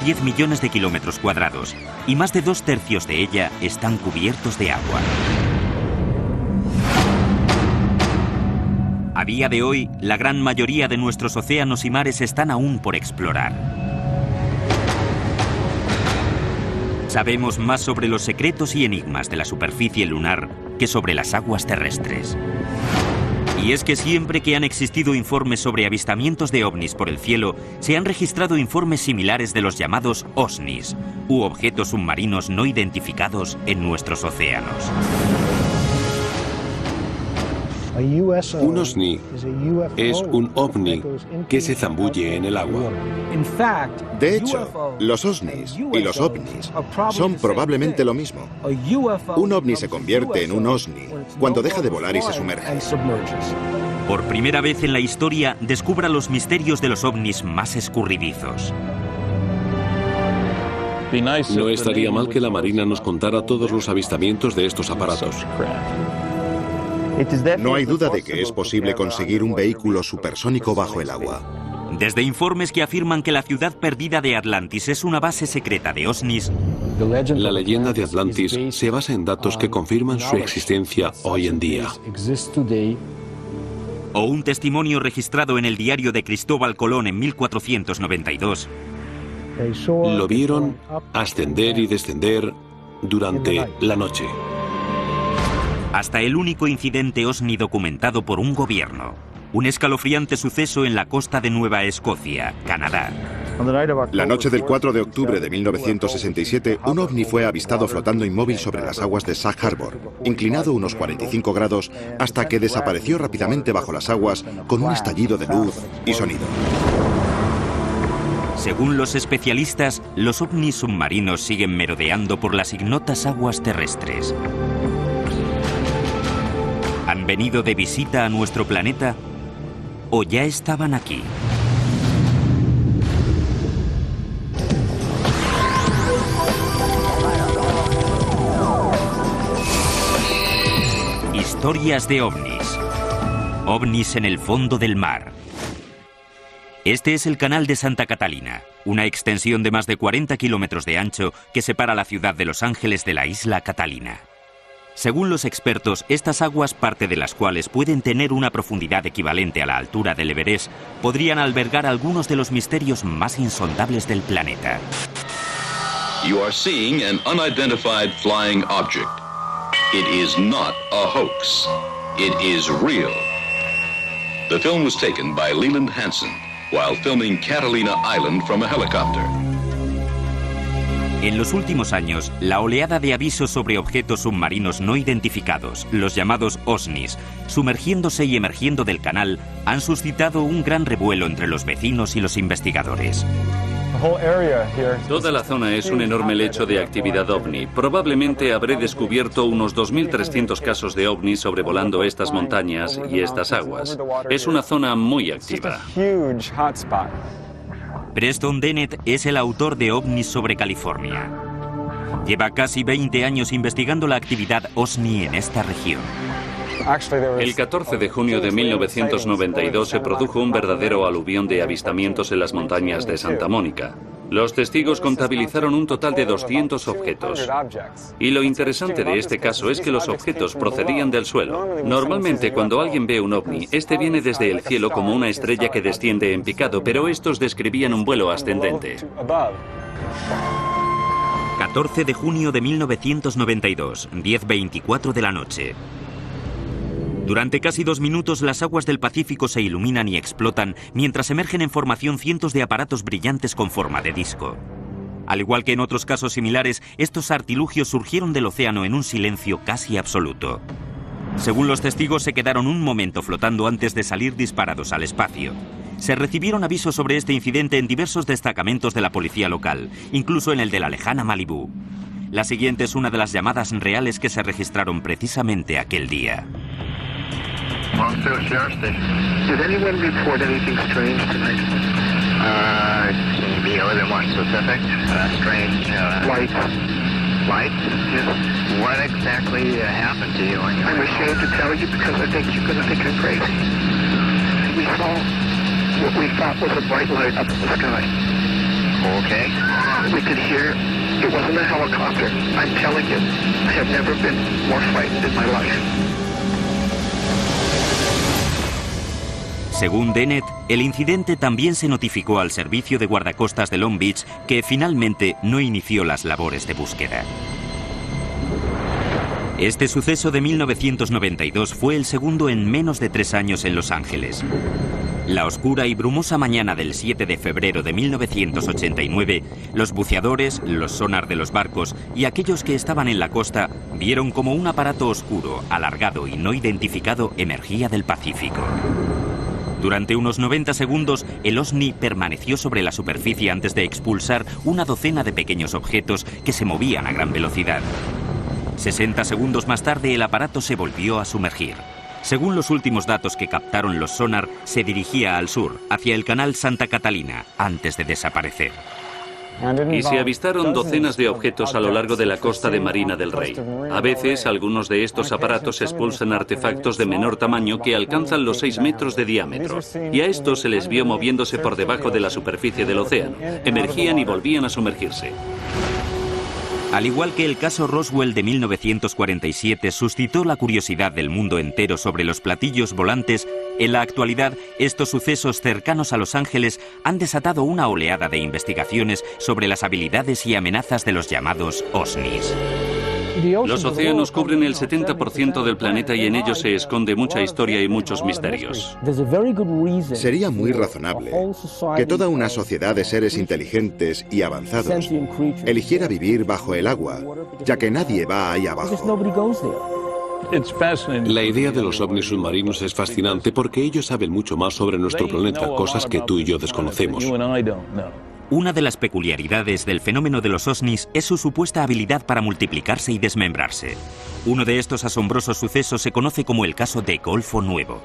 10 millones de kilómetros cuadrados y más de 2/3 de ella están cubiertos de agua. A día de hoy, la gran mayoría de nuestros océanos y mares están aún por explorar. Sabemos más sobre los secretos y enigmas de la superficie lunar que sobre las aguas terrestres. Y es que siempre que han existido informes sobre avistamientos de ovnis por el cielo, se han registrado informes similares de los llamados OSNIs, u objetos submarinos no identificados en nuestros océanos. Un OSNI es un ovni que se zambulle en el agua. De hecho, los OSNIs y los ovnis son probablemente lo mismo. Un ovni se convierte en un OSNI cuando deja de volar y se sumerge. Por primera vez en la historia, descubra los misterios de los ovnis más escurridizos. No estaría mal que la Marina nos contara todos los avistamientos de estos aparatos. No hay duda de que es posible conseguir un vehículo supersónico bajo el agua. Desde informes que afirman que la ciudad perdida de Atlantis es una base secreta de OSNIs, La leyenda de Atlantis se basa en datos que confirman su existencia hoy en día. o un testimonio registrado en el diario de Cristóbal Colón en 1492, lo vieron ascender y descender durante la noche. Hasta el único incidente OSNI documentado por un gobierno. Un escalofriante suceso en la costa de Nueva Escocia, Canadá. La noche del 4 de octubre de 1967, un ovni fue avistado flotando inmóvil sobre las aguas de Sag Harbor, inclinado unos 45 grados, hasta que desapareció rápidamente bajo las aguas con un estallido de luz y sonido. Según los especialistas, los ovnis submarinos siguen merodeando por las ignotas aguas terrestres. ¿Han venido de visita a nuestro planeta? ¿O ya estaban aquí? Historias de ovnis. OVNIs en el fondo del mar. Este es el Canal de Santa Catalina, una extensión de más de 40 kilómetros de ancho que separa la ciudad de Los Ángeles de la isla Catalina. Según los expertos, estas aguas, parte de las cuales pueden tener una profundidad equivalente a la altura del Everest, podrían albergar algunos de los misterios más insondables del planeta. You are seeing an unidentified flying object. It is not a hoax. It is real. The film was taken by Leland Hansen while filming Catalina Island from a helicopter. En los últimos años, la oleada de avisos sobre objetos submarinos no identificados, los llamados OSNIs, sumergiéndose y emergiendo del canal, han suscitado un gran revuelo entre los vecinos y los investigadores. Toda la zona es un enorme lecho de actividad ovni. Probablemente habré descubierto unos 2.300 casos de ovnis sobrevolando estas montañas y estas aguas. Es una zona muy activa. Preston Dennett es el autor de OVNIs sobre California. Lleva casi 20 años investigando la actividad OSNI en esta región. El 14 de junio de 1992 se produjo un verdadero aluvión de avistamientos en las montañas de Santa Mónica. Los testigos contabilizaron un total de 200 objetos. Y lo interesante de este caso es que los objetos procedían del suelo. Normalmente, cuando alguien ve un ovni, este viene desde el cielo como una estrella que desciende en picado, pero estos describían un vuelo ascendente. 14 de junio de 1992, 10:24 de la noche. Durante casi 2 minutos las aguas del Pacífico se iluminan y explotan mientras emergen en formación cientos de aparatos brillantes con forma de disco. Al igual que en otros casos similares, estos artilugios surgieron del océano en un silencio casi absoluto. Según los testigos, se quedaron un momento flotando antes de salir disparados al espacio. Se recibieron avisos sobre este incidente en diversos destacamentos de la policía local, incluso en el de la lejana Malibú. La siguiente es una de las llamadas reales que se registraron precisamente aquel día. Monster Sheriff Station. Did anyone report anything strange tonight? Maybe other than one specific. Strange. Lights. Lights? Yes. What exactly happened to you? I'm ashamed to tell you because I think you're going to think I'm crazy. We saw what we thought was a bright light up in the sky. Okay. We could hear it wasn't a helicopter. I'm telling you, I have never been more frightened in my life. Según Dennett, el incidente también se notificó al servicio de guardacostas de Long Beach, que finalmente no inició las labores de búsqueda. Este suceso de 1992 fue el segundo en menos de 3 años en Los Ángeles. La oscura y brumosa mañana del 7 de febrero de 1989, los buceadores, los sonar de los barcos y aquellos que estaban en la costa vieron como un aparato oscuro, alargado y no identificado emergía del Pacífico. Durante unos 90 segundos, el OSNI permaneció sobre la superficie antes de expulsar una docena de pequeños objetos que se movían a gran velocidad. 60 segundos más tarde, el aparato se volvió a sumergir. Según los últimos datos que captaron los sonar, se dirigía al sur, hacia el canal Santa Catalina, antes de desaparecer. Y se avistaron docenas de objetos a lo largo de la costa de Marina del Rey. A veces, algunos de estos aparatos expulsan artefactos de menor tamaño que alcanzan los 6 metros de diámetro. Y a estos se les vio moviéndose por debajo de la superficie del océano. Emergían y volvían a sumergirse. Al igual que el caso Roswell de 1947 suscitó la curiosidad del mundo entero sobre los platillos volantes, en la actualidad estos sucesos cercanos a Los Ángeles han desatado una oleada de investigaciones sobre las habilidades y amenazas de los llamados OSNIs. Los océanos cubren el 70% del planeta y en ellos se esconde mucha historia y muchos misterios. Sería muy razonable que toda una sociedad de seres inteligentes y avanzados eligiera vivir bajo el agua, ya que nadie va ahí abajo. La idea de los ovnis submarinos es fascinante porque ellos saben mucho más sobre nuestro planeta, cosas que tú y yo desconocemos. Una de las peculiaridades del fenómeno de los OSNIs es su supuesta habilidad para multiplicarse y desmembrarse. Uno de estos asombrosos sucesos se conoce como el caso de Golfo Nuevo.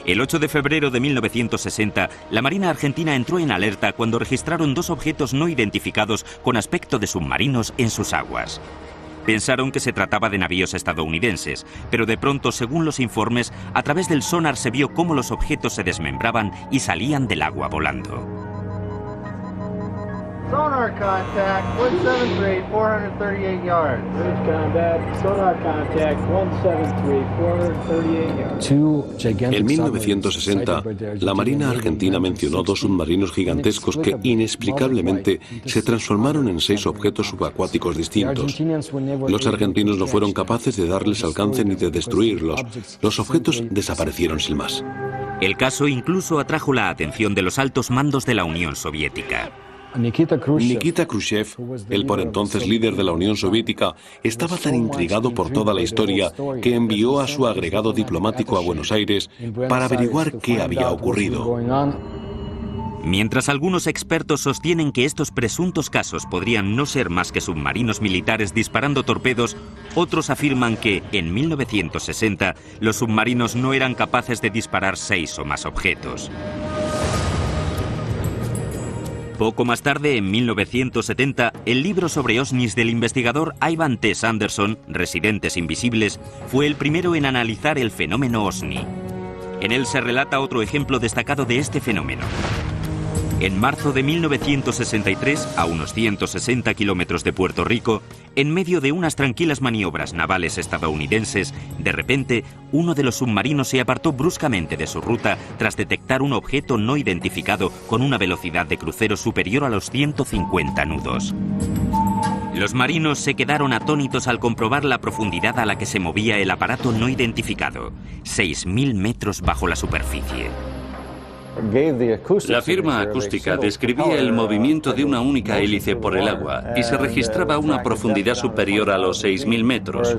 El 8 de febrero de 1960, la Marina Argentina entró en alerta cuando registraron 2 objetos no identificados con aspecto de submarinos en sus aguas. Pensaron que se trataba de navíos estadounidenses, pero de pronto, según los informes, a través del sonar se vio cómo los objetos se desmembraban y salían del agua volando. Sonar contact, 173, 438 yards. Bridge combat, sonar contact, 173, 438 yards. En 1960, la Marina Argentina mencionó 2 submarinos gigantescos que inexplicablemente se transformaron en 6 objetos subacuáticos distintos. Los argentinos no fueron capaces de darles alcance ni de destruirlos. Los objetos desaparecieron sin más. El caso incluso atrajo la atención de los altos mandos de la Unión Soviética. Nikita Khrushchev, el por entonces líder de la Unión Soviética, estaba tan intrigado por toda la historia que envió a su agregado diplomático a Buenos Aires para averiguar qué había ocurrido. Mientras algunos expertos sostienen que estos presuntos casos podrían no ser más que submarinos militares disparando torpedos, otros afirman que, en 1960, los submarinos no eran capaces de disparar 6 o más objetos. Poco más tarde, en 1970, el libro sobre OSNIs del investigador Ivan T. Sanderson, Residentes Invisibles, fue el primero en analizar el fenómeno OSNI. En él se relata otro ejemplo destacado de este fenómeno. En marzo de 1963, a unos 160 kilómetros de Puerto Rico, en medio de unas tranquilas maniobras navales estadounidenses, de repente, uno de los submarinos se apartó bruscamente de su ruta tras detectar un objeto no identificado con una velocidad de crucero superior a los 150 nudos. Los marinos se quedaron atónitos al comprobar la profundidad a la que se movía el aparato no identificado, 6.000 metros bajo la superficie. La firma acústica describía el movimiento de una única hélice por el agua y se registraba una profundidad superior a los 6.000 metros,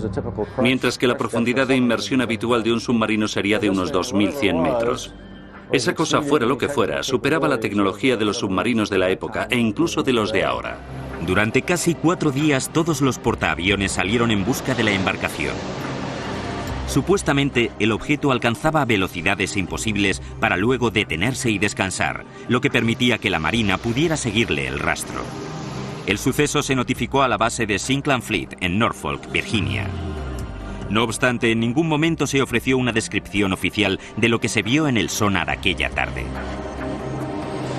mientras que la profundidad de inmersión habitual de un submarino sería de unos 2.100 metros. Esa cosa, fuera lo que fuera, superaba la tecnología de los submarinos de la época e incluso de los de ahora. Durante casi 4 días, todos los portaaviones salieron en busca de la embarcación. Supuestamente, el objeto alcanzaba velocidades imposibles para luego detenerse y descansar, lo que permitía que la Marina pudiera seguirle el rastro. El suceso se notificó a la base de Sinclair Fleet en Norfolk, Virginia. No obstante, en ningún momento se ofreció una descripción oficial de lo que se vio en el sonar aquella tarde.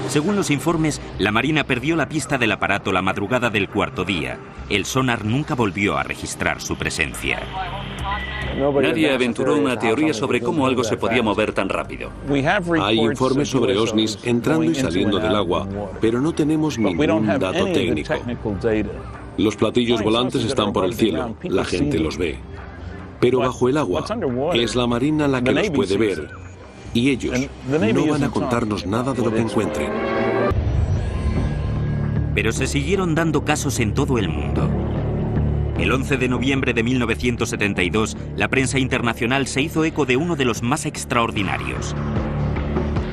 Según los informes, la Marina perdió la pista del aparato la madrugada del cuarto día. El sonar nunca volvió a registrar su presencia. Nadie aventuró una teoría sobre cómo algo se podía mover tan rápido. Hay informes sobre OSNIs entrando y saliendo del agua, pero no tenemos ningún dato técnico. Los platillos volantes están por el cielo, la gente los ve. Pero bajo el agua es la Marina la que los puede ver. Y ellos no van a contarnos nada de lo que encuentren. Pero se siguieron dando casos en todo el mundo. El 11 de noviembre de 1972, la prensa internacional se hizo eco de uno de los más extraordinarios.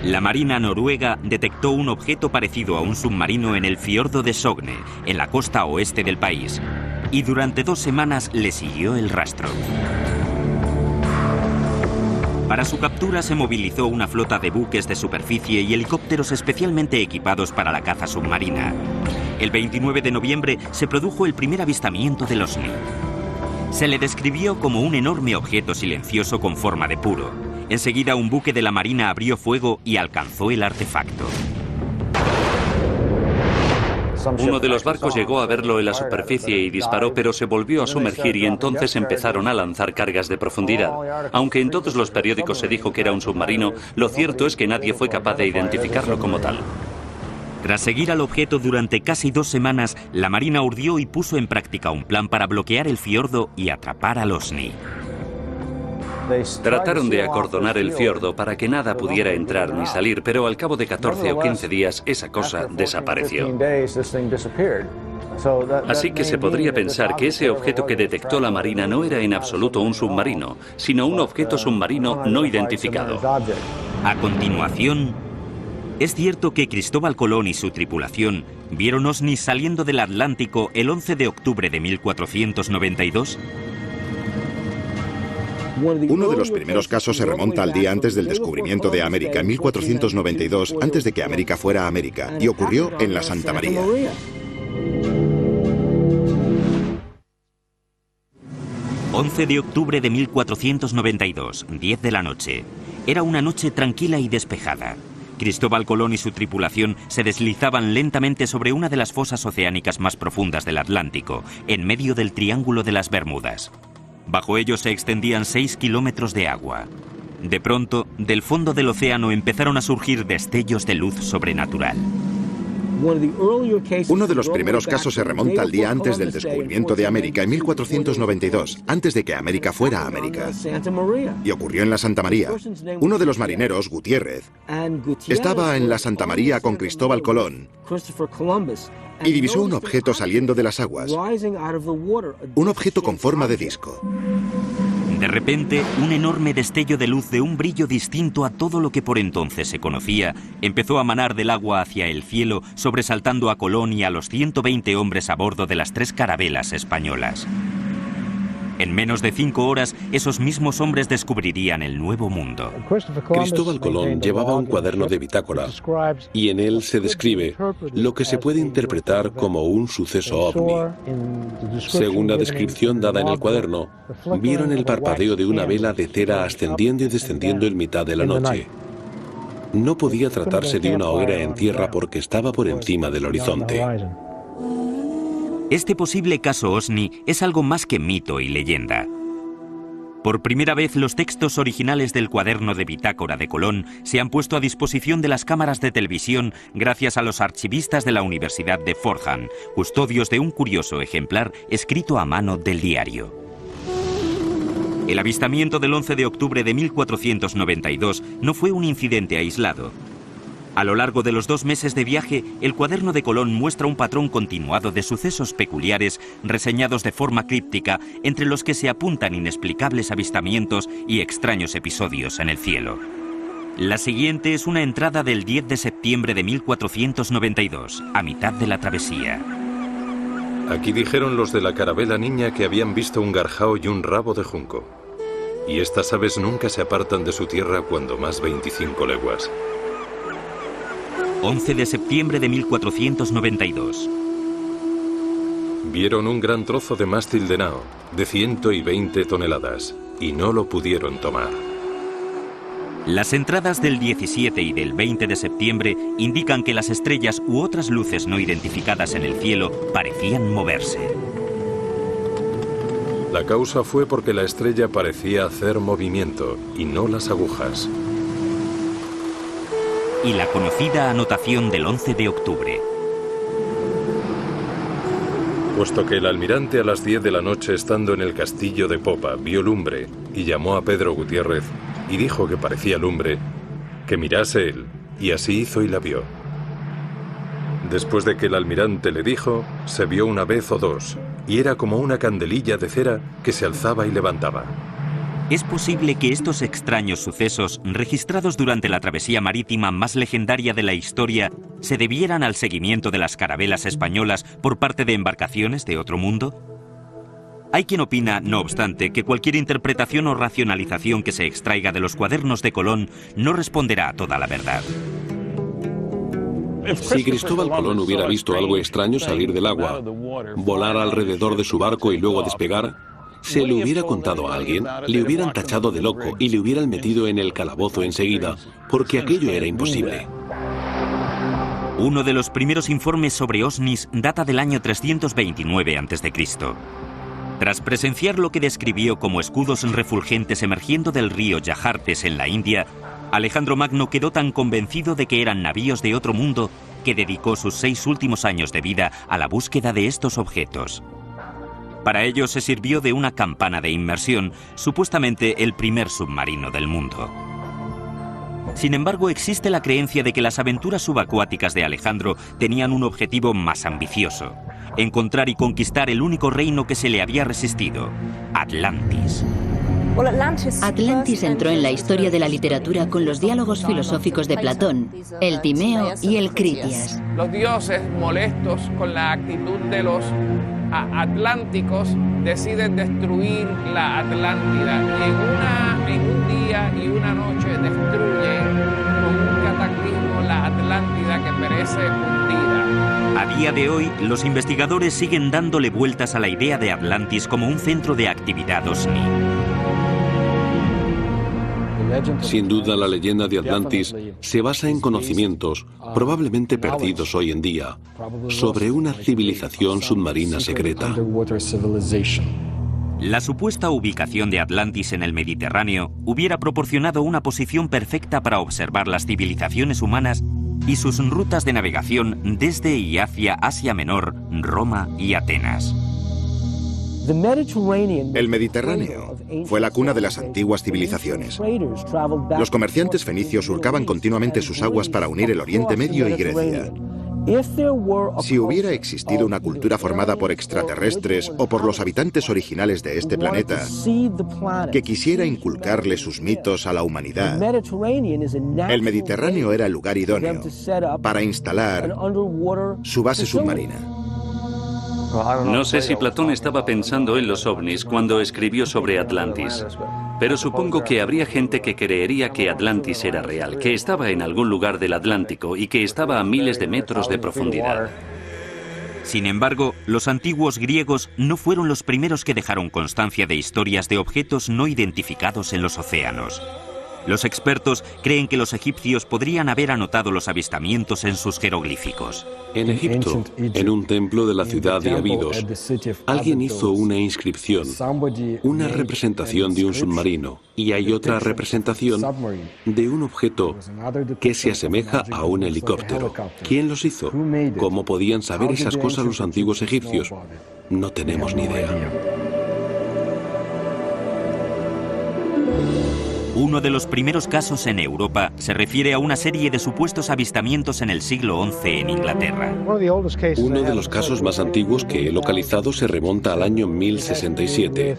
La Marina noruega detectó un objeto parecido a un submarino en el fiordo de Sogne, en la costa oeste del país, y durante 2 semanas le siguió el rastro. Para su captura se movilizó una flota de buques de superficie y helicópteros especialmente equipados para la caza submarina. El 29 de noviembre se produjo el primer avistamiento del OSNI. Se le describió como un enorme objeto silencioso con forma de puro. Enseguida un buque de la Marina abrió fuego y alcanzó el artefacto. Uno de los barcos llegó a verlo en la superficie y disparó, pero se volvió a sumergir y entonces empezaron a lanzar cargas de profundidad. Aunque en todos los periódicos se dijo que era un submarino, lo cierto es que nadie fue capaz de identificarlo como tal. Tras seguir al objeto durante casi 2 semanas, la Marina urdió y puso en práctica un plan para bloquear el fiordo y atrapar al OSNI. Trataron de acordonar el fiordo para que nada pudiera entrar ni salir, pero al cabo de 14 o 15 días esa cosa desapareció. Así que se podría pensar que ese objeto que detectó la Marina no era en absoluto un submarino, sino un objeto submarino no identificado. A continuación, ¿es cierto que Cristóbal Colón y su tripulación vieron OSNIs saliendo del Atlántico el 11 de octubre de 1492? Uno de los primeros casos se remonta al día antes del descubrimiento de América, en 1492, antes de que América fuera América, y ocurrió en la Santa María. ...11 de octubre de 1492, 10 de la noche. Era una noche tranquila y despejada. Cristóbal Colón y su tripulación se deslizaban lentamente sobre una de las fosas oceánicas más profundas del Atlántico, en medio del Triángulo de las Bermudas. Bajo ellos se extendían 6 kilómetros de agua. De pronto, del fondo del océano empezaron a surgir destellos de luz sobrenatural. Uno de los primeros casos se remonta al día antes del descubrimiento de América, en 1492, antes de que América fuera América. Y ocurrió en la Santa María. Uno de los marineros, Gutiérrez, estaba en la Santa María con Cristóbal Colón y divisó un objeto saliendo de las aguas. Un objeto con forma de disco. De repente, un enorme destello de luz de un brillo distinto a todo lo que por entonces se conocía empezó a manar del agua hacia el cielo, sobresaltando a Colón y a los 120 hombres a bordo de las 3 carabelas españolas. En menos de 5 horas, esos mismos hombres descubrirían el Nuevo Mundo. Cristóbal Colón llevaba un cuaderno de bitácora y en él se describe lo que se puede interpretar como un suceso ovni. Según la descripción dada en el cuaderno, vieron el parpadeo de una vela de cera ascendiendo y descendiendo en mitad de la noche. No podía tratarse de una hoguera en tierra porque estaba por encima del horizonte. Este posible caso OSNI es algo más que mito y leyenda. Por primera vez, los textos originales del cuaderno de bitácora de Colón se han puesto a disposición de las cámaras de televisión gracias a los archivistas de la Universidad de Fordham, custodios de un curioso ejemplar escrito a mano del diario. El avistamiento del 11 de octubre de 1492 no fue un incidente aislado. A lo largo de los 2 meses de viaje, el cuaderno de Colón muestra un patrón continuado de sucesos peculiares reseñados de forma críptica, entre los que se apuntan inexplicables avistamientos y extraños episodios en el cielo. La siguiente es una entrada del 10 de septiembre de 1492, a mitad de la travesía. Aquí dijeron los de la carabela niña que habían visto un garjao y un rabo de junco. Y estas aves nunca se apartan de su tierra cuando más 25 leguas. 11 de septiembre de 1492. Vieron un gran trozo de mástil de nao, de 120 toneladas, y no lo pudieron tomar. Las entradas del 17 y del 20 de septiembre indican que las estrellas u otras luces no identificadas en el cielo parecían moverse. La causa fue porque la estrella parecía hacer movimiento y no las agujas. Y la conocida anotación del 11 de octubre. Puesto que el almirante a las 10 de la noche, estando en el castillo de popa, vio lumbre y llamó a Pedro Gutiérrez y dijo que parecía lumbre, que mirase él, y así hizo y la vio. Después de que el almirante le dijo, se vio una vez o dos, y era como una candelilla de cera que se alzaba y levantaba. Es posible que estos extraños sucesos, registrados durante la travesía marítima más legendaria de la historia, se debieran al seguimiento de las carabelas españolas por parte de embarcaciones de otro mundo. Hay quien opina, no obstante, que cualquier interpretación o racionalización que se extraiga de los cuadernos de Colón no responderá a toda la verdad. Si Cristóbal Colón hubiera visto algo extraño salir del agua, volar alrededor de su barco y luego despegar, se lo hubiera contado a alguien, le hubieran tachado de loco y le hubieran metido en el calabozo enseguida, porque aquello era imposible. Uno de los primeros informes sobre ovnis data del año 329 a.C. Tras presenciar lo que describió como escudos refulgentes emergiendo del río Yajartes en la India, Alejandro Magno quedó tan convencido de que eran navíos de otro mundo que dedicó sus 6 últimos años de vida a la búsqueda de estos objetos. Para ello se sirvió de una campana de inmersión, supuestamente el primer submarino del mundo. Sin embargo, existe la creencia de que las aventuras subacuáticas de Alejandro tenían un objetivo más ambicioso: encontrar y conquistar el único reino que se le había resistido, Atlantis. Atlantis entró en la historia de la literatura con los diálogos filosóficos de Platón, el Timeo y el Critias. Los dioses, molestos con la actitud de los atlánticos, deciden destruir la Atlántida y en un día y una noche destruyen con un cataclismo la Atlántida que perece hundida. A día de hoy, los investigadores siguen dándole vueltas a la idea de Atlantis como un centro de actividad ovni. Sin duda, la leyenda de Atlantis se basa en conocimientos, probablemente perdidos hoy en día, sobre una civilización submarina secreta. La supuesta ubicación de Atlantis en el Mediterráneo hubiera proporcionado una posición perfecta para observar las civilizaciones humanas y sus rutas de navegación desde y hacia Asia Menor, Roma y Atenas. El Mediterráneo fue la cuna de las antiguas civilizaciones. Los comerciantes fenicios surcaban continuamente sus aguas para unir el Oriente Medio y Grecia. Si hubiera existido una cultura formada por extraterrestres o por los habitantes originales de este planeta que quisiera inculcarle sus mitos a la humanidad, el Mediterráneo era el lugar idóneo para instalar su base submarina. No sé si Platón estaba pensando en los ovnis cuando escribió sobre Atlantis, pero supongo que habría gente que creería que Atlantis era real, que estaba en algún lugar del Atlántico y que estaba a miles de metros de profundidad. Sin embargo, los antiguos griegos no fueron los primeros que dejaron constancia de historias de objetos no identificados en los océanos. Los expertos creen que los egipcios podrían haber anotado los avistamientos en sus jeroglíficos. En Egipto, en un templo de la ciudad de Abidos, alguien hizo una inscripción, una representación de un submarino, y hay otra representación de un objeto que se asemeja a un helicóptero. ¿Quién los hizo? ¿Cómo podían saber esas cosas los antiguos egipcios? No tenemos ni idea. Uno de los primeros casos en Europa se refiere a una serie de supuestos avistamientos en el siglo XI en Inglaterra. Uno de los casos más antiguos que he localizado se remonta al año 1067.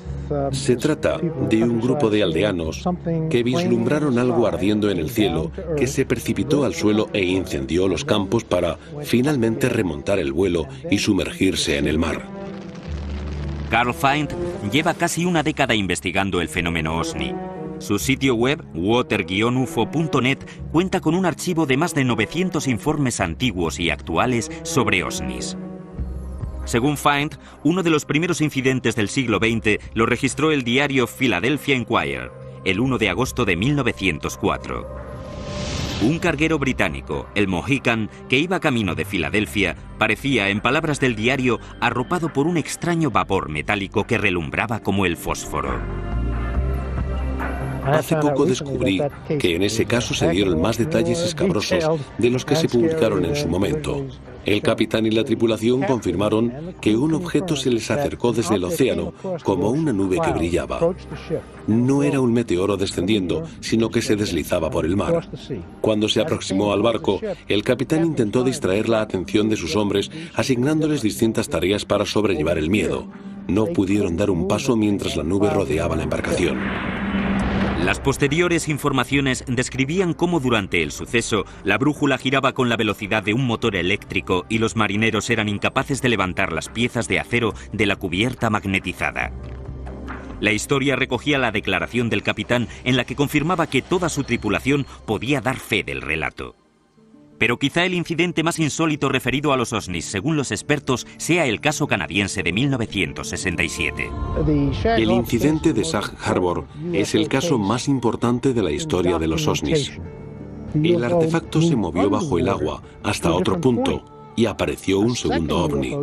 Se trata de un grupo de aldeanos que vislumbraron algo ardiendo en el cielo que se precipitó al suelo e incendió los campos para finalmente remontar el vuelo y sumergirse en el mar. Carl Feind lleva casi una década investigando el fenómeno OVNI. Su sitio web, water-ufo.net, cuenta con un archivo de más de 900 informes antiguos y actuales sobre OVNIs. Según Feind, uno de los primeros incidentes del siglo XX lo registró el diario Philadelphia Inquirer. el 1 de agosto de 1904. Un carguero británico, el Mohican, que iba camino de Filadelfia, parecía, en palabras del diario, arropado por un extraño vapor metálico que relumbraba como el fósforo. Hace poco descubrí que en ese caso se dieron más detalles escabrosos de los que se publicaron en su momento. El capitán y la tripulación confirmaron que un objeto se les acercó desde el océano como una nube que brillaba. No era un meteoro descendiendo, sino que se deslizaba por el mar. Cuando se aproximó al barco, el capitán intentó distraer la atención de sus hombres, asignándoles distintas tareas para sobrellevar el miedo. No pudieron dar un paso mientras la nube rodeaba la embarcación. Las posteriores informaciones describían cómo durante el suceso la brújula giraba con la velocidad de un motor eléctrico y los marineros eran incapaces de levantar las piezas de acero de la cubierta magnetizada. La historia recogía la declaración del capitán en la que confirmaba que toda su tripulación podía dar fe del relato. Pero quizá el incidente más insólito referido a los ovnis, según los expertos, sea el caso canadiense de 1967. El incidente de Sag Harbor es el caso más importante de la historia de los ovnis. El artefacto se movió bajo el agua hasta otro punto y apareció un segundo ovni.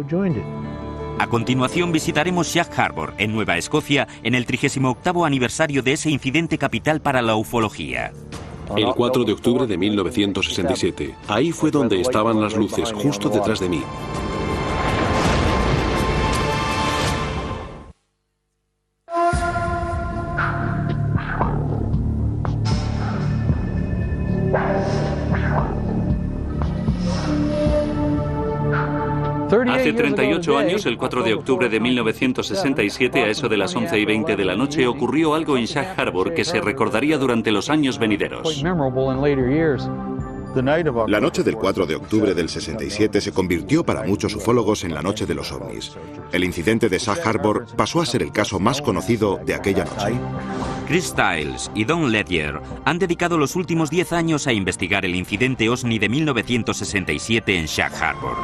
A continuación visitaremos Sag Harbor, en Nueva Escocia, en el 38º aniversario de ese incidente capital para la ufología. El 4 de octubre de 1967. Ahí fue donde estaban las luces, justo detrás de mí. Hace 38 años, el 4 de octubre de 1967, a eso de las 11:20 de la noche, ocurrió algo en Sag Harbor que se recordaría durante los años venideros. La noche del 4 de octubre del 67 se convirtió para muchos ufólogos en la noche de los ovnis. El incidente de Sag Harbor pasó a ser el caso más conocido de aquella noche. Chris Stiles y Don Ledger han dedicado los últimos 10 años a investigar el incidente OVNI de 1967 en Sag Harbor.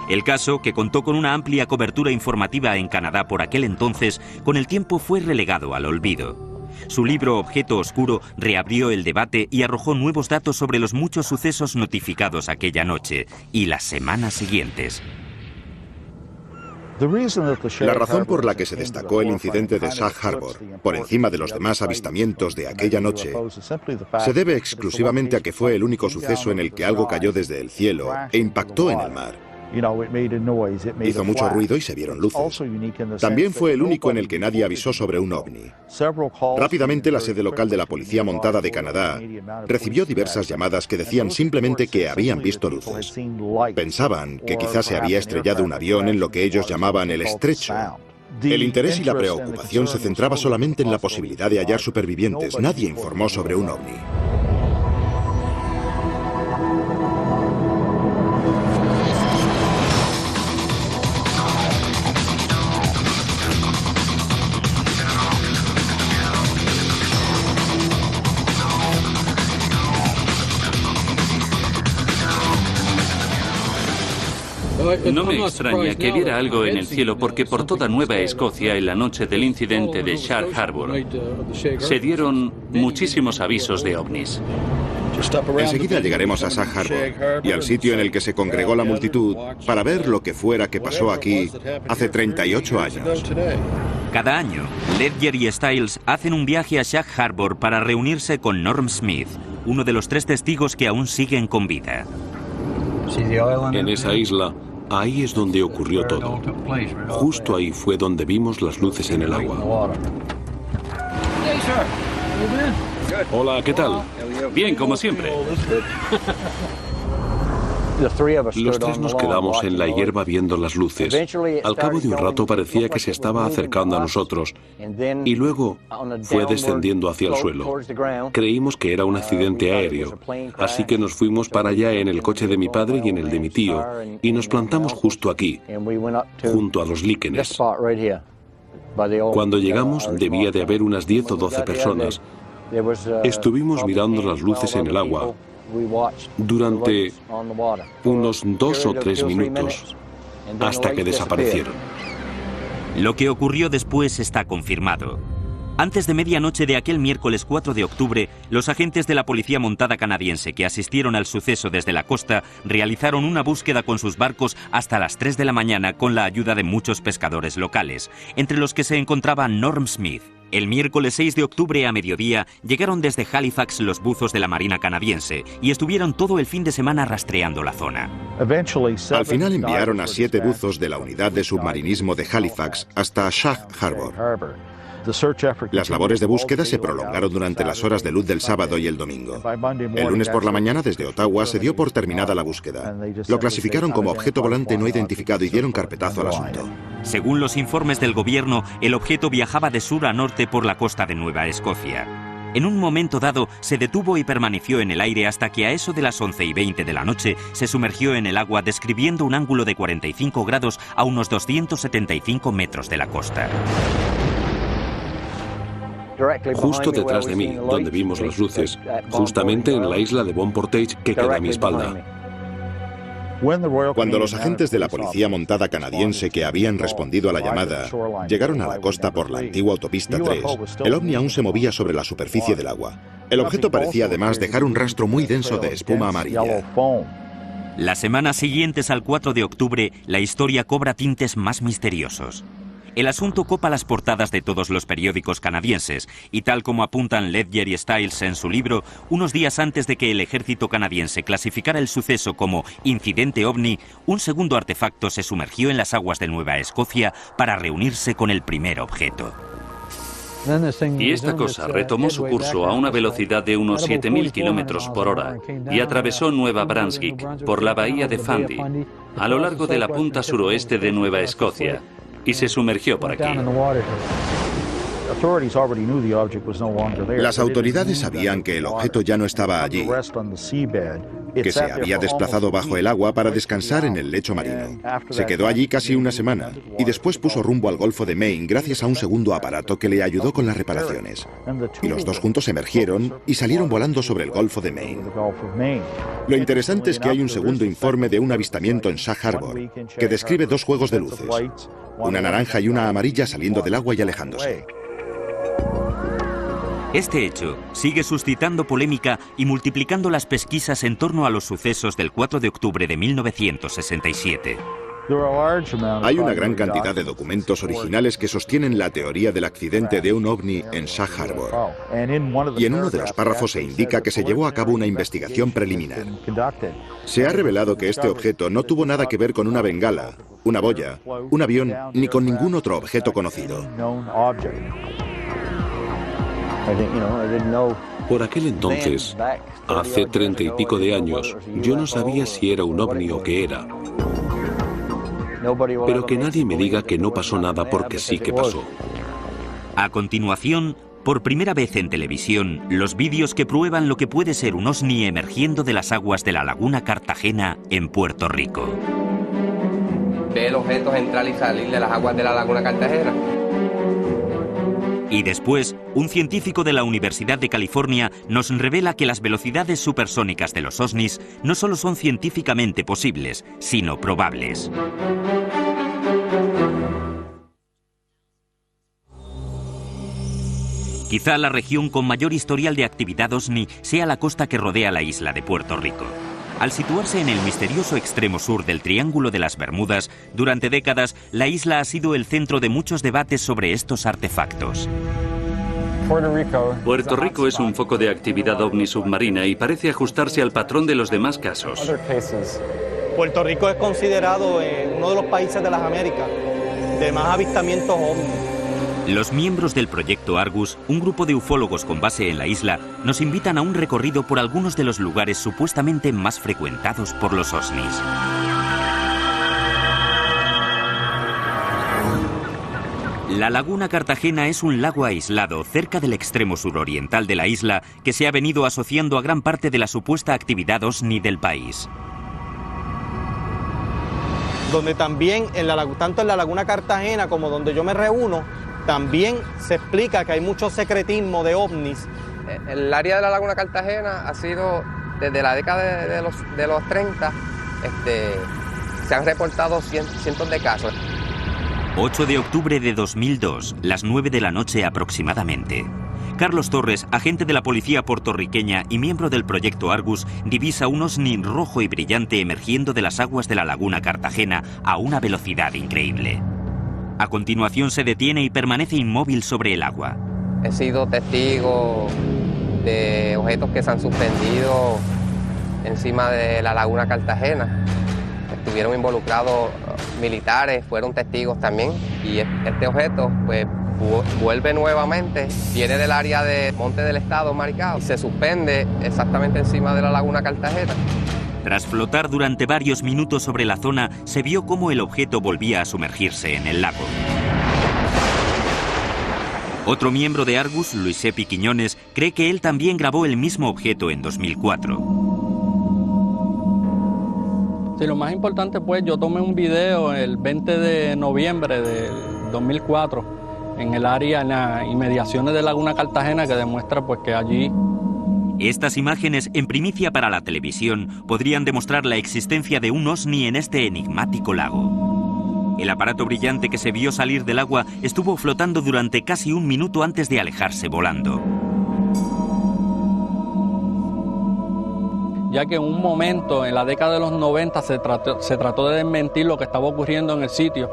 El caso, que contó con una amplia cobertura informativa en Canadá por aquel entonces, con el tiempo fue relegado al olvido. Su libro Objeto Oscuro reabrió el debate y arrojó nuevos datos sobre los muchos sucesos notificados aquella noche y las semanas siguientes. La razón por la que se destacó el incidente de Sag Harbor por encima de los demás avistamientos de aquella noche se debe exclusivamente a que fue el único suceso en el que algo cayó desde el cielo e impactó en el mar. Hizo mucho ruido y se vieron luces. También fue el único en el que nadie avisó sobre un ovni. Rápidamente la sede local de la Policía Montada de Canadá recibió diversas llamadas que decían simplemente que habían visto luces. Pensaban que quizás se había estrellado un avión en lo que ellos llamaban el estrecho. El interés y la preocupación se centraba solamente en la posibilidad de hallar supervivientes. Nadie informó sobre un ovni. No me extraña que viera algo en el cielo porque por toda Nueva Escocia en la noche del incidente de Sag Harbor se dieron muchísimos avisos de ovnis. Enseguida llegaremos a Sag Harbor y al sitio en el que se congregó la multitud para ver lo que fuera que pasó aquí hace 38 años. Cada año, Ledger y Stiles hacen un viaje a Sag Harbor para reunirse con Norm Smith, uno de los 3 testigos que aún siguen con vida. En esa isla, ahí es donde ocurrió todo. Justo ahí fue donde vimos las luces en el agua. Hola, ¿qué tal? Bien, como siempre. Los 3 nos quedamos en la hierba viendo las luces. Al cabo de un rato parecía que se estaba acercando a nosotros y luego fue descendiendo hacia el suelo. Creímos que era un accidente aéreo, así que nos fuimos para allá en el coche de mi padre y en el de mi tío y nos plantamos justo aquí, junto a los líquenes. Cuando llegamos debía de haber unas 10 o 12 personas. Estuvimos mirando las luces en el agua durante unos 2 o 3 minutos, hasta que desaparecieron. Lo que ocurrió después está confirmado. Antes de medianoche de aquel miércoles 4 de octubre, los agentes de la Policía Montada canadiense que asistieron al suceso desde la costa realizaron una búsqueda con sus barcos hasta las 3 de la mañana con la ayuda de muchos pescadores locales, entre los que se encontraba Norm Smith. El miércoles 6 de octubre a mediodía llegaron desde Halifax los buzos de la Marina canadiense y estuvieron todo el fin de semana rastreando la zona. Al final enviaron a 7 buzos de la unidad de submarinismo de Halifax hasta Sag Harbor. Las labores de búsqueda se prolongaron durante las horas de luz del sábado y el domingo. El lunes por la mañana, desde Ottawa, se dio por terminada la búsqueda. Lo clasificaron como objeto volante no identificado y dieron carpetazo al asunto. Según los informes del gobierno, el objeto viajaba de sur a norte por la costa de Nueva Escocia. En un momento dado, se detuvo y permaneció en el aire hasta que a eso de las 11:20 de la noche se sumergió en el agua describiendo un ángulo de 45 grados a unos 275 metros de la costa. Justo detrás de mí, donde vimos las luces, justamente en la isla de Bon Portage que queda a mi espalda. Cuando los agentes de la Policía Montada canadiense que habían respondido a la llamada llegaron a la costa por la antigua autopista 3, el ovni aún se movía sobre la superficie del agua. El objeto parecía además dejar un rastro muy denso de espuma amarilla. Las semanas siguientes al 4 de octubre, la historia cobra tintes más misteriosos. El asunto copa las portadas de todos los periódicos canadienses y tal como apuntan Ledger y Stiles en su libro, unos días antes de que el ejército canadiense clasificara el suceso como incidente ovni, un segundo artefacto se sumergió en las aguas de Nueva Escocia para reunirse con el primer objeto. Y esta cosa retomó su curso a una velocidad de unos 7.000 kilómetros por hora y atravesó Nueva Brunswick por la bahía de Fundy, a lo largo de la punta suroeste de Nueva Escocia, y se sumergió por aquí. Las autoridades sabían que el objeto ya no estaba allí, que se había desplazado bajo el agua para descansar en el lecho marino. Se quedó allí casi una semana y después puso rumbo al Golfo de Maine gracias a un segundo aparato que le ayudó con las reparaciones. Y los dos juntos emergieron y salieron volando sobre el Golfo de Maine. Lo interesante es que hay un segundo informe de un avistamiento en Sag Harbor que describe 2 juegos de luces, una naranja y una amarilla saliendo del agua y alejándose. Este hecho sigue suscitando polémica y multiplicando las pesquisas en torno a los sucesos del 4 de octubre de 1967. Hay una gran cantidad de documentos originales que sostienen la teoría del accidente de un ovni en Sag Harbor. Y en uno de los párrafos se indica que se llevó a cabo una investigación preliminar. Se ha revelado que este objeto no tuvo nada que ver con una bengala, una boya, un avión, ni con ningún otro objeto conocido. Por aquel entonces, hace 30 y pico de años, yo no sabía si era un ovni o qué era. Pero que nadie me diga que no pasó nada porque sí que pasó. A continuación, por primera vez en televisión, los vídeos que prueban lo que puede ser un ovni emergiendo de las aguas de la laguna Cartagena en Puerto Rico. Ve el objeto entrar y salir de las aguas de la laguna Cartagena. Y después, un científico de la Universidad de California nos revela que las velocidades supersónicas de los ovnis no solo son científicamente posibles, sino probables. Quizá la región con mayor historial de actividad ovni sea la costa que rodea la isla de Puerto Rico. Al situarse en el misterioso extremo sur del Triángulo de las Bermudas, durante décadas la isla ha sido el centro de muchos debates sobre estos artefactos. Puerto Rico es un foco de actividad ovni submarina y parece ajustarse al patrón de los demás casos. Puerto Rico es considerado uno de los países de las Américas de más avistamientos ovni. Los miembros del proyecto Argus, un grupo de ufólogos con base en la isla, nos invitan a un recorrido por algunos de los lugares supuestamente más frecuentados por los ovnis. La laguna Cartagena es un lago aislado cerca del extremo suroriental de la isla que se ha venido asociando a gran parte de la supuesta actividad ovni del país. Donde también, tanto en la laguna Cartagena como donde yo me reúno, también se explica que hay mucho secretismo de ovnis. El área de la laguna Cartagena ha sido, desde la década de los 30, se han reportado cientos de casos. 8 de octubre de 2002, las 9 de la noche aproximadamente. Carlos Torres, agente de la policía puertorriqueña y miembro del proyecto Argus, divisa un ovni rojo y brillante emergiendo de las aguas de la laguna Cartagena a una velocidad increíble. A continuación se detiene y permanece inmóvil sobre el agua. He sido testigo de objetos que se han suspendido encima de la laguna Cartagena. Estuvieron involucrados militares, fueron testigos también. Y este objeto pues vuelve nuevamente, viene del área de Monte del Estado, Maricao, y se suspende exactamente encima de la laguna Cartagena. Tras flotar durante varios minutos sobre la zona, se vio cómo el objeto volvía a sumergirse en el lago. Otro miembro de Argus, Luis Epi Quiñones, cree que él también grabó el mismo objeto en 2004. Sí, lo más importante pues, yo tomé un video el 20 de noviembre del 2004 en el área, en las inmediaciones de Laguna Cartagena, que demuestra pues que allí... Estas imágenes, en primicia para la televisión, podrían demostrar la existencia de un ovni en este enigmático lago. El aparato brillante que se vio salir del agua estuvo flotando durante casi un minuto antes de alejarse volando. Ya que en un momento, en la década de los 90, se trató de desmentir lo que estaba ocurriendo en el sitio,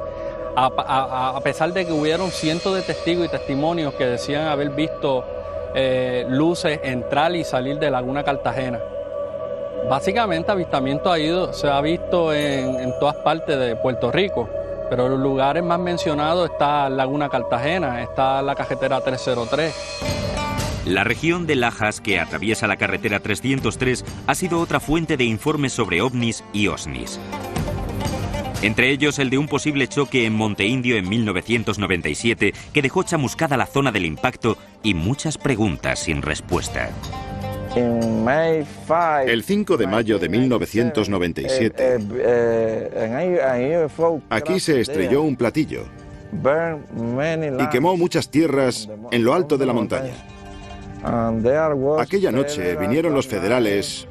a pesar de que hubieron cientos de testigos y testimonios que decían haber visto luces entrar y salir de Laguna Cartagena. Básicamente avistamiento se ha visto en todas partes de Puerto Rico, pero los lugares más mencionados está Laguna Cartagena, está la carretera 303. La región de Lajas, que atraviesa la carretera 303, ha sido otra fuente de informes sobre ovnis y osnis. Entre ellos el de un posible choque en Monte Indio en 1997 que dejó chamuscada la zona del impacto y muchas preguntas sin respuesta. El 5 de mayo de 1997, aquí se estrelló un platillo y quemó muchas tierras en lo alto de la montaña. Aquella noche vinieron los federales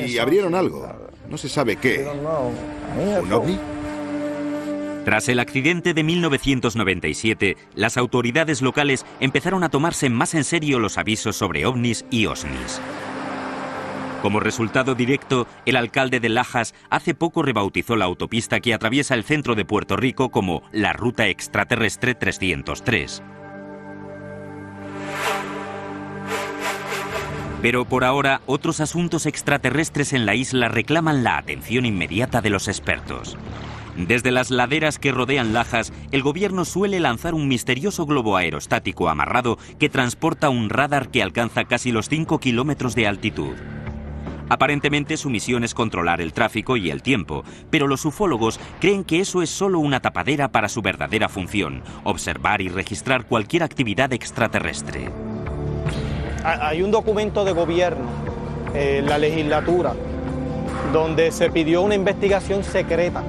y abrieron algo. No se sabe qué. ¿Un ovni? Tras el accidente de 1997, las autoridades locales empezaron a tomarse más en serio los avisos sobre ovnis y osnis. Como resultado directo, el alcalde de Lajas hace poco rebautizó la autopista que atraviesa el centro de Puerto Rico como la Ruta Extraterrestre 303. Pero por ahora, otros asuntos extraterrestres en la isla reclaman la atención inmediata de los expertos. Desde las laderas que rodean Lajas, el gobierno suele lanzar un misterioso globo aerostático amarrado que transporta un radar que alcanza casi los 5 kilómetros de altitud. Aparentemente su misión es controlar el tráfico y el tiempo, pero los ufólogos creen que eso es solo una tapadera para su verdadera función, observar y registrar cualquier actividad extraterrestre. Hay un documento de gobierno, la legislatura, donde se pidió una investigación secreta,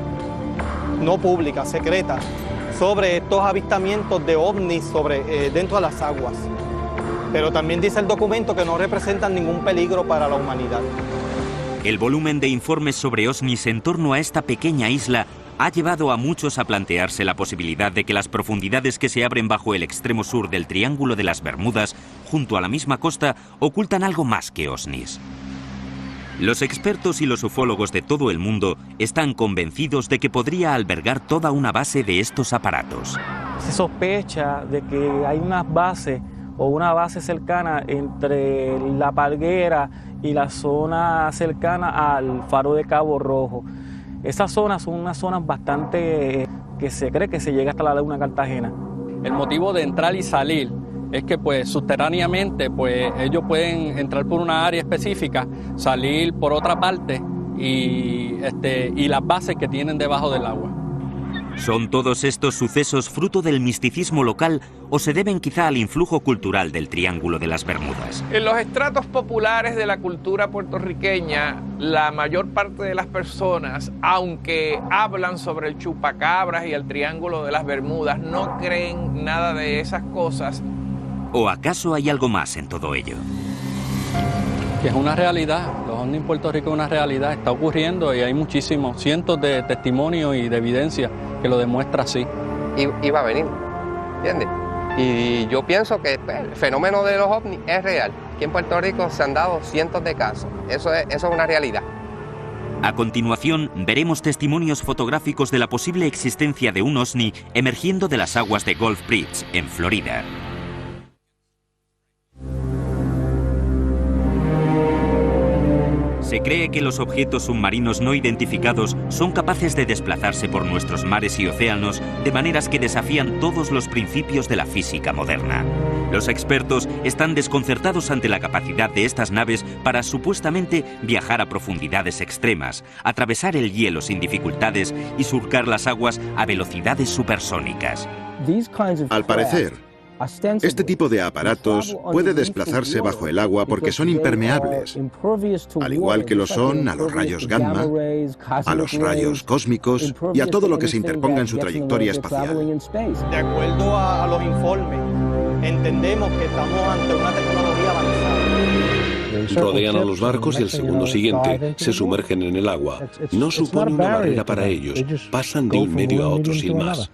no pública, secreta, sobre estos avistamientos de ovnis dentro de las aguas. Pero también dice el documento que no representan ningún peligro para la humanidad. El volumen de informes sobre ovnis en torno a esta pequeña isla ha llevado a muchos a plantearse la posibilidad de que las profundidades que se abren bajo el extremo sur del Triángulo de las Bermudas, junto a la misma costa, ocultan algo más que ovnis. Los expertos y los ufólogos de todo el mundo están convencidos de que podría albergar toda una base de estos aparatos. Se sospecha de que hay unas bases o una base cercana entre La Palguera y la zona cercana al faro de Cabo Rojo. Esas zonas son unas zonas bastante que se cree que se llega hasta la Laguna Cartagena. El motivo de entrar y salir es que pues subterráneamente pues ellos pueden entrar por una área específica, salir por otra parte y las bases que tienen debajo del agua. ¿Son todos estos sucesos fruto del misticismo local o se deben quizá al influjo cultural del Triángulo de las Bermudas? En los estratos populares de la cultura puertorriqueña, la mayor parte de las personas, aunque hablan sobre el chupacabras y el Triángulo de las Bermudas, no creen nada de esas cosas. ¿O acaso hay algo más en todo ello? Que es una realidad. Los ovnis en Puerto Rico es una realidad, está ocurriendo y hay muchísimos, cientos de testimonios y de evidencia que lo demuestra así. Y va a venir, ¿entiendes? Y yo pienso que pues, el fenómeno de los ovnis es real. Aquí en Puerto Rico se han dado cientos de casos. Eso es una realidad. A continuación, veremos testimonios fotográficos de la posible existencia de un OVNI emergiendo de las aguas de Gulf Breeze, en Florida. Se cree que los objetos submarinos no identificados son capaces de desplazarse por nuestros mares y océanos de maneras que desafían todos los principios de la física moderna. Los expertos están desconcertados ante la capacidad de estas naves para supuestamente viajar a profundidades extremas, atravesar el hielo sin dificultades y surcar las aguas a velocidades supersónicas. Al parecer, este tipo de aparatos puede desplazarse bajo el agua porque son impermeables, al igual que lo son a los rayos gamma, a los rayos cósmicos y a todo lo que se interponga en su trayectoria espacial. De acuerdo a los informes, entendemos que estamos ante una tecnología avanzada. Rodean a los barcos y al segundo siguiente se sumergen en el agua. No supone una barrera para ellos, pasan de un medio a otro sin más.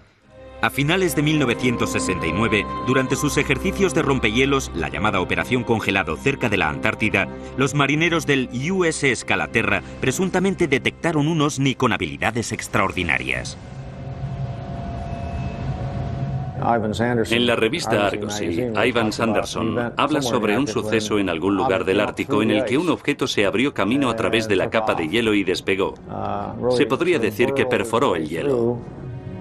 A finales de 1969, durante sus ejercicios de rompehielos, la llamada Operación Congelado cerca de la Antártida, los marineros del USS Calaterra presuntamente detectaron un OVNI con habilidades extraordinarias. En la revista Argosy, Ivan Sanderson habla sobre un suceso en algún lugar del Ártico en el que un objeto se abrió camino a través de la capa de hielo y despegó. Se podría decir que perforó el hielo.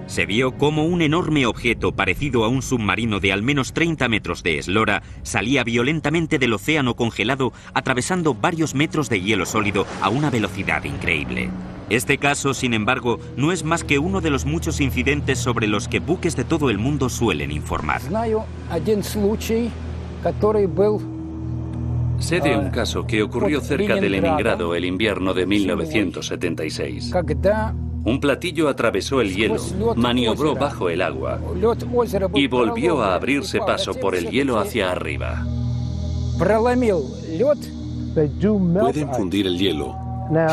Se vio cómo un enorme objeto parecido a un submarino de al menos 30 metros de eslora salía violentamente del océano congelado, atravesando varios metros de hielo sólido a una velocidad increíble. Este caso, sin embargo, no es más que uno de los muchos incidentes sobre los que buques de todo el mundo suelen informar. Sé de un caso que ocurrió cerca de Leningrado el invierno de 1976. Un platillo atravesó el hielo, maniobró bajo el agua y volvió a abrirse paso por el hielo hacia arriba. Pueden fundir el hielo.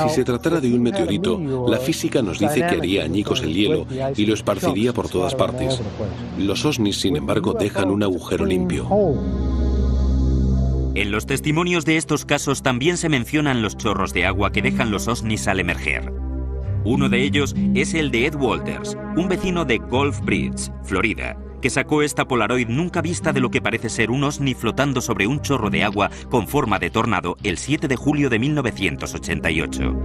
Si se tratara de un meteorito, la física nos dice que haría añicos el hielo y lo esparciría por todas partes. Los OVNIs, sin embargo, dejan un agujero limpio. En los testimonios de estos casos también se mencionan los chorros de agua que dejan los OVNIs al emerger. Uno de ellos es el de Ed Walters, un vecino de Gulf Breeze, Florida, que sacó esta Polaroid nunca vista de lo que parece ser un OVNI flotando sobre un chorro de agua con forma de tornado el 7 de julio de 1988.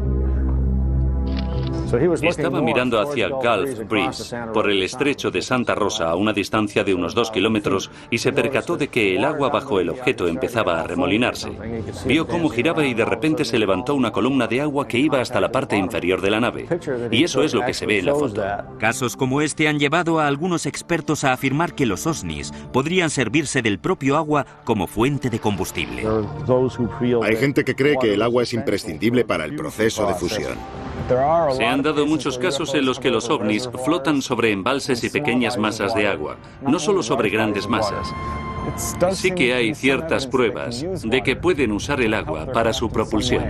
Estaba mirando hacia Gulf Breeze, por el estrecho de Santa Rosa a una distancia de unos 2 kilómetros y se percató de que el agua bajo el objeto empezaba a remolinarse. Vio cómo giraba y de repente se levantó una columna de agua que iba hasta la parte inferior de la nave. Y eso es lo que se ve en la foto. Casos como este han llevado a algunos expertos a afirmar que los OVNIs podrían servirse del propio agua como fuente de combustible. Hay gente que cree que el agua es imprescindible para el proceso de fusión. Se han dado muchos casos en los que los ovnis flotan sobre embalses y pequeñas masas de agua, no solo sobre grandes masas. Sí que hay ciertas pruebas de que pueden usar el agua para su propulsión.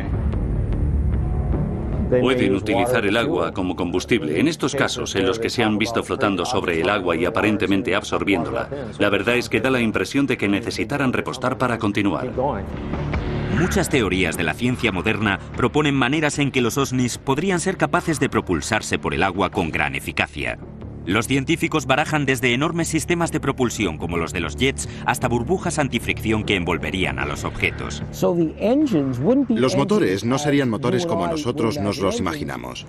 Pueden utilizar el agua como combustible. En estos casos, en los que se han visto flotando sobre el agua y aparentemente absorbiéndola, la verdad es que da la impresión de que necesitaran repostar para continuar. Muchas teorías de la ciencia moderna proponen maneras en que los OVNIs podrían ser capaces de propulsarse por el agua con gran eficacia. Los científicos barajan desde enormes sistemas de propulsión como los de los jets hasta burbujas antifricción que envolverían a los objetos. Los motores no serían motores como nosotros nos los imaginamos.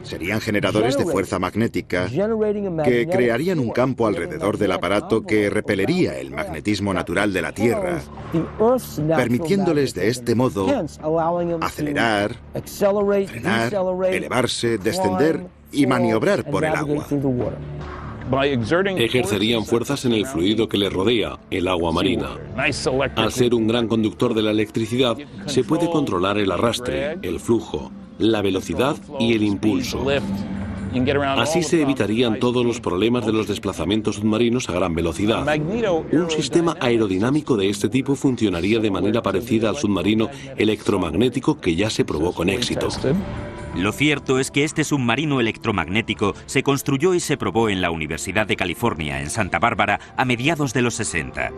Serían generadores de fuerza magnética que crearían un campo alrededor del aparato que repelería el magnetismo natural de la Tierra, permitiéndoles de este modo acelerar, frenar, elevarse, descender y maniobrar por el agua. Ejercerían fuerzas en el fluido que les rodea, el agua marina. Al ser un gran conductor de la electricidad, se puede controlar el arrastre, el flujo, la velocidad y el impulso. Así se evitarían todos los problemas de los desplazamientos submarinos a gran velocidad. Un sistema aerodinámico de este tipo funcionaría de manera parecida al submarino electromagnético que ya se probó con éxito. Lo cierto es que este submarino electromagnético se construyó y se probó en la Universidad de California, en Santa Bárbara, a mediados de los 60.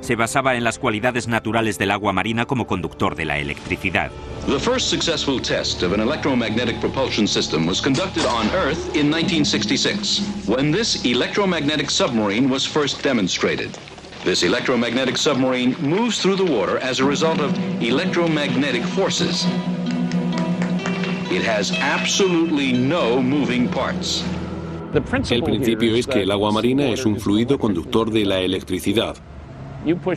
Se basaba en las cualidades naturales del agua marina como conductor de la electricidad. The first successful test of an electromagnetic propulsion system was conducted on Earth in 1966, when this electromagnetic submarine was first demonstrated. This electromagnetic submarine moves through the water as a result of electromagnetic forces. It has absolutely no moving parts. El principio es que el agua marina es un fluido conductor de la electricidad.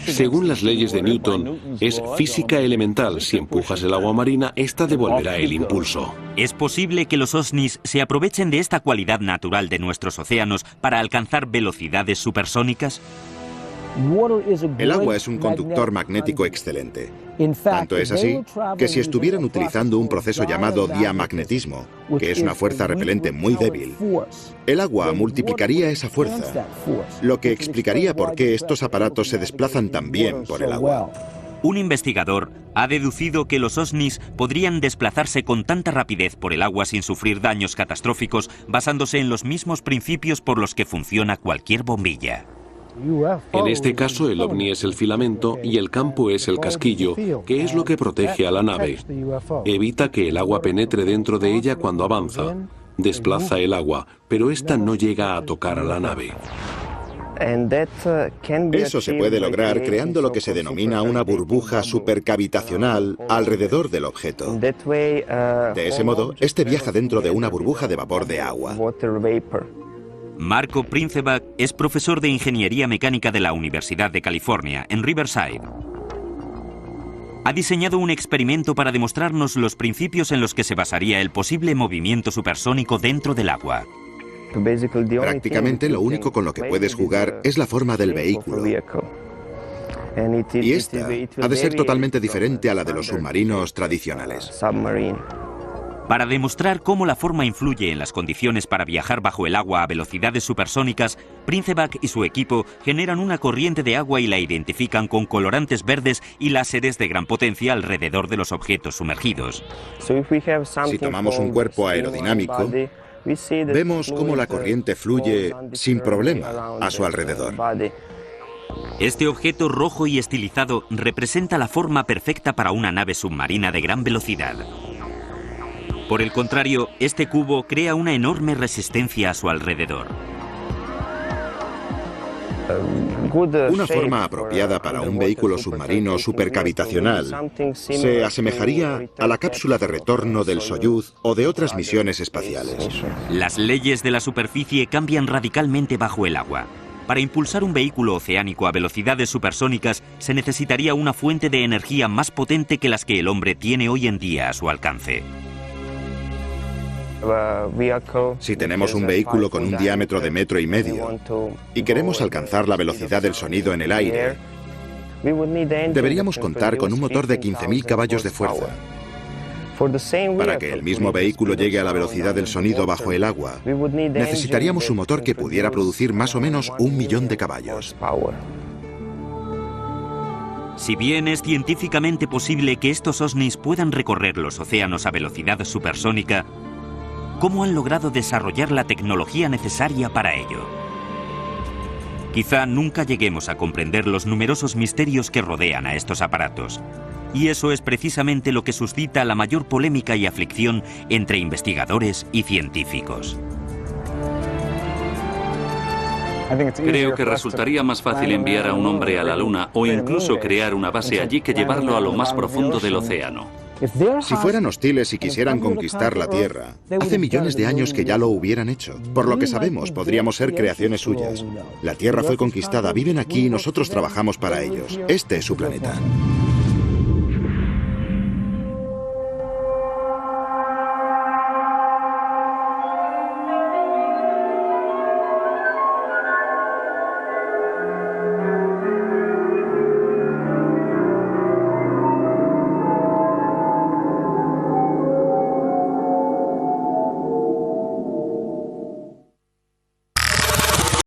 Según las leyes de Newton, es física elemental. Si empujas el agua marina, esta devolverá el impulso. ¿Es posible que los OSNIs se aprovechen de esta cualidad natural de nuestros océanos para alcanzar velocidades supersónicas? El agua es un conductor magnético excelente. Tanto es así que si estuvieran utilizando un proceso llamado diamagnetismo, que es una fuerza repelente muy débil, el agua multiplicaría esa fuerza, lo que explicaría por qué estos aparatos se desplazan tan bien por el agua. Un investigador ha deducido que los OSNIs podrían desplazarse con tanta rapidez por el agua sin sufrir daños catastróficos, basándose en los mismos principios por los que funciona cualquier bombilla. En este caso, el ovni es el filamento y el campo es el casquillo, que es lo que protege a la nave. Evita que el agua penetre dentro de ella cuando avanza. Desplaza el agua, pero esta no llega a tocar a la nave. Eso se puede lograr creando lo que se denomina una burbuja supercavitacional alrededor del objeto. De ese modo, este viaja dentro de una burbuja de vapor de agua. Marco Princeback es profesor de Ingeniería Mecánica de la Universidad de California, en Riverside. Ha diseñado un experimento para demostrarnos los principios en los que se basaría el posible movimiento supersónico dentro del agua. Prácticamente lo único con lo que puedes jugar es la forma del vehículo. Y esta ha de ser totalmente diferente a la de los submarinos tradicionales. Para demostrar cómo la forma influye en las condiciones para viajar bajo el agua a velocidades supersónicas, Princeback y su equipo generan una corriente de agua y la identifican con colorantes verdes y láseres de gran potencia alrededor de los objetos sumergidos. Si tomamos un cuerpo aerodinámico, vemos cómo la corriente fluye sin problema a su alrededor. Este objeto rojo y estilizado representa la forma perfecta para una nave submarina de gran velocidad. Por el contrario, este cubo crea una enorme resistencia a su alrededor. Una forma apropiada para un vehículo submarino supercavitacional se asemejaría a la cápsula de retorno del Soyuz o de otras misiones espaciales. Las leyes de la superficie cambian radicalmente bajo el agua. Para impulsar un vehículo oceánico a velocidades supersónicas se necesitaría una fuente de energía más potente que las que el hombre tiene hoy en día a su alcance. Si tenemos un vehículo con un diámetro de 1,5 metros y queremos alcanzar la velocidad del sonido en el aire, deberíamos contar con un motor de 15.000 caballos de fuerza. Para que el mismo vehículo llegue a la velocidad del sonido bajo el agua, necesitaríamos un motor que pudiera producir más o menos 1.000.000 de caballos. Si bien es científicamente posible que estos OSNIs puedan recorrer los océanos a velocidad supersónica, ¿cómo han logrado desarrollar la tecnología necesaria para ello? Quizá nunca lleguemos a comprender los numerosos misterios que rodean a estos aparatos. Y eso es precisamente lo que suscita la mayor polémica y aflicción entre investigadores y científicos. Creo que resultaría más fácil enviar a un hombre a la Luna o incluso crear una base allí que llevarlo a lo más profundo del océano. Si fueran hostiles y quisieran conquistar la Tierra, hace millones de años que ya lo hubieran hecho. Por lo que sabemos, podríamos ser creaciones suyas. La Tierra fue conquistada, viven aquí y nosotros trabajamos para ellos. Este es su planeta.